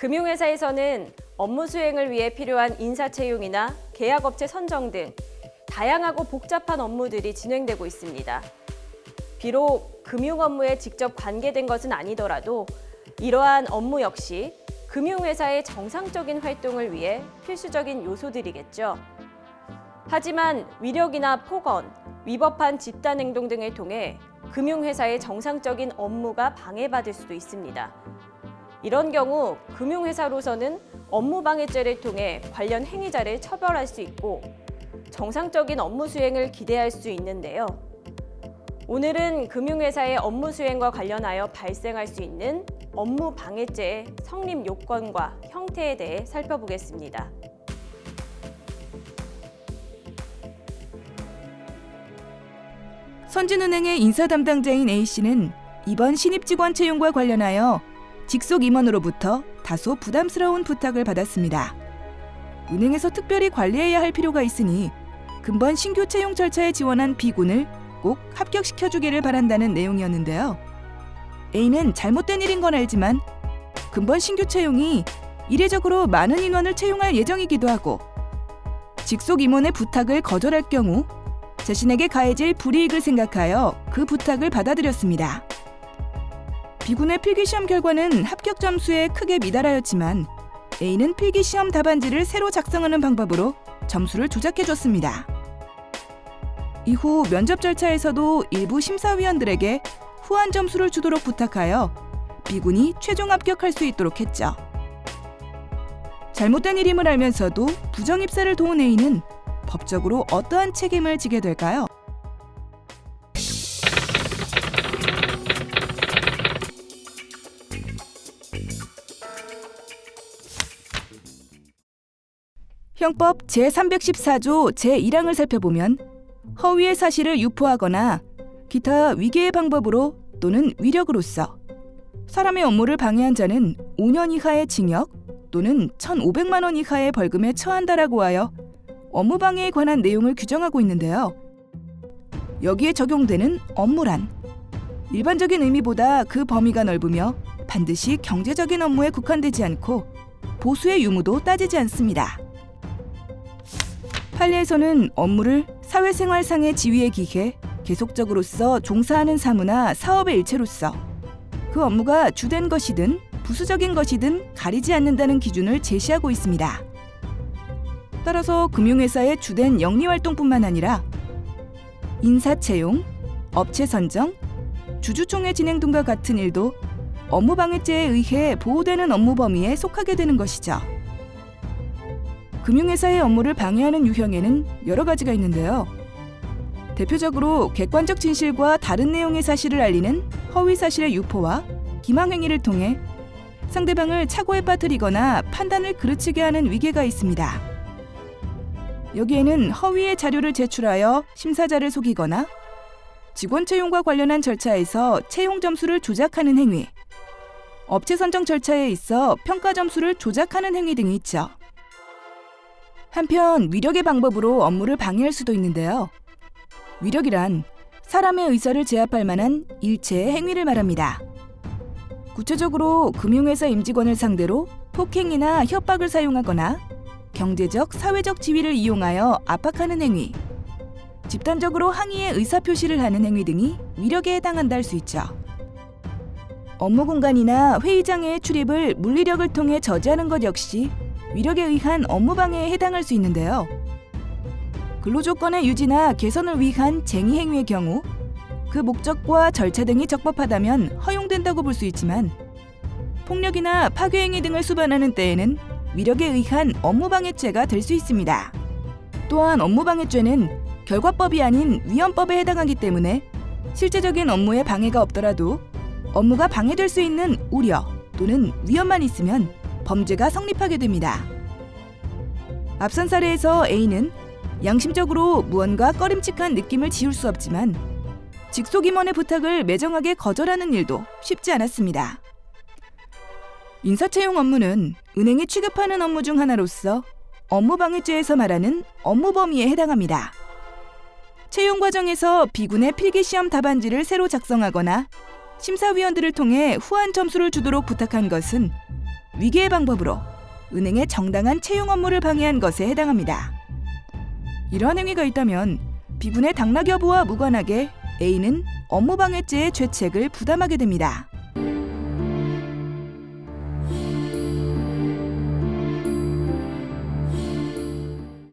금융회사에서는 업무 수행을 위해 필요한 인사 채용이나 계약업체 선정 등 다양하고 복잡한 업무들이 진행되고 있습니다. 비록 금융 업무에 직접 관계된 것은 아니더라도 이러한 업무 역시 금융회사의 정상적인 활동을 위해 필수적인 요소들이겠죠. 하지만 위력이나 폭언, 위법한 집단 행동 등을 통해 금융회사의 정상적인 업무가 방해받을 수도 있습니다. 이런 경우 금융회사로서는 업무방해죄를 통해 관련 행위자를 처벌할 수 있고 정상적인 업무 수행을 기대할 수 있는데요. 오늘은 금융회사의 업무 수행과 관련하여 발생할 수 있는 업무방해죄의 성립 요건과 형태에 대해 살펴보겠습니다. 선진은행의 인사 담당자인 A씨는 이번 신입 직원 채용과 관련하여 직속 임원으로부터 다소 부담스러운 부탁을 받았습니다. 은행에서 특별히 관리해야 할 필요가 있으니 금번 신규 채용 절차에 지원한 B군을 꼭 합격시켜주기를 바란다는 내용이었는데요. A는 잘못된 일인 건 알지만 금번 신규 채용이 이례적으로 많은 인원을 채용할 예정이기도 하고 직속 임원의 부탁을 거절할 경우 자신에게 가해질 불이익을 생각하여 그 부탁을 받아들였습니다. B군의 필기시험 결과는 합격 점수에 크게 미달하였지만 A는 필기시험 답안지를 새로 작성하는 방법으로 점수를 조작해줬습니다. 이후 면접 절차에서도 일부 심사위원들에게 후한 점수를 주도록 부탁하여 B군이 최종 합격할 수 있도록 했죠. 잘못된 일임을 알면서도 부정 입사를 도운 A는 법적으로 어떠한 책임을 지게 될까요? 형법 제314조 제1항을 살펴보면 허위의 사실을 유포하거나 기타 위계의 방법으로 또는 위력으로써 사람의 업무를 방해한 자는 5년 이하의 징역 또는 1,500만 원 이하의 벌금에 처한다라고 하여 업무방해에 관한 내용을 규정하고 있는데요. 여기에 적용되는 업무란 일반적인 의미보다 그 범위가 넓으며 반드시 경제적인 업무에 국한되지 않고 보수의 유무도 따지지 않습니다. 판례에서는 업무를 사회생활상의 지위에 기해 계속적으로서 종사하는 사무나 사업의 일체로서 그 업무가 주된 것이든 부수적인 것이든 가리지 않는다는 기준을 제시하고 있습니다. 따라서 금융회사의 주된 영리활동뿐만 아니라 인사채용, 업체 선정, 주주총회 진행 등과 같은 일도 업무방해죄에 의해 보호되는 업무 범위에 속하게 되는 것이죠. 금융회사의 업무를 방해하는 유형에는 여러 가지가 있는데요. 대표적으로 객관적 진실과 다른 내용의 사실을 알리는 허위사실의 유포와 기망행위를 통해 상대방을 착오에 빠뜨리거나 판단을 그르치게 하는 위계가 있습니다. 여기에는 허위의 자료를 제출하여 심사자를 속이거나 직원 채용과 관련한 절차에서 채용 점수를 조작하는 행위, 업체 선정 절차에 있어 평가 점수를 조작하는 행위 등이 있죠. 한편 위력의 방법으로 업무를 방해할 수도 있는데요. 위력이란 사람의 의사를 제압할 만한 일체의 행위를 말합니다. 구체적으로 금융회사 임직원을 상대로 폭행이나 협박을 사용하거나 경제적, 사회적 지위를 이용하여 압박하는 행위, 집단적으로 항의의 의사표시를 하는 행위 등이 위력에 해당한다 할 수 있죠. 업무 공간이나 회의장의 출입을 물리력을 통해 저지하는 것 역시 위력에 의한 업무방해에 해당할 수 있는데요. 근로조건의 유지나 개선을 위한 쟁의 행위의 경우 그 목적과 절차 등이 적법하다면 허용된다고 볼 수 있지만 폭력이나 파괴행위 등을 수반하는 때에는 위력에 의한 업무방해죄가 될 수 있습니다. 또한 업무방해죄는 결과법이 아닌 위헌법에 해당하기 때문에 실제적인 업무에 방해가 없더라도 업무가 방해될 수 있는 우려 또는 위험만 있으면 범죄가 성립하게 됩니다. 앞선 사례에서 A는 양심적으로 무언가 꺼림칙한 느낌을 지울 수 없지만 직속 임원의 부탁을 매정하게 거절하는 일도 쉽지 않았습니다. 인사채용 업무는 은행이 취급하는 업무 중 하나로서 업무방해죄에서 말하는 업무 범위에 해당합니다. 채용 과정에서 B군의 필기시험 답안지를 새로 작성하거나 심사위원들을 통해 후한 점수를 주도록 부탁한 것은 위계의 방법으로 은행의 정당한 채용 업무를 방해한 것에 해당합니다. 이러한 행위가 있다면 B군의 당락 여부와 무관하게 A는 업무방해죄의 죄책을 부담하게 됩니다.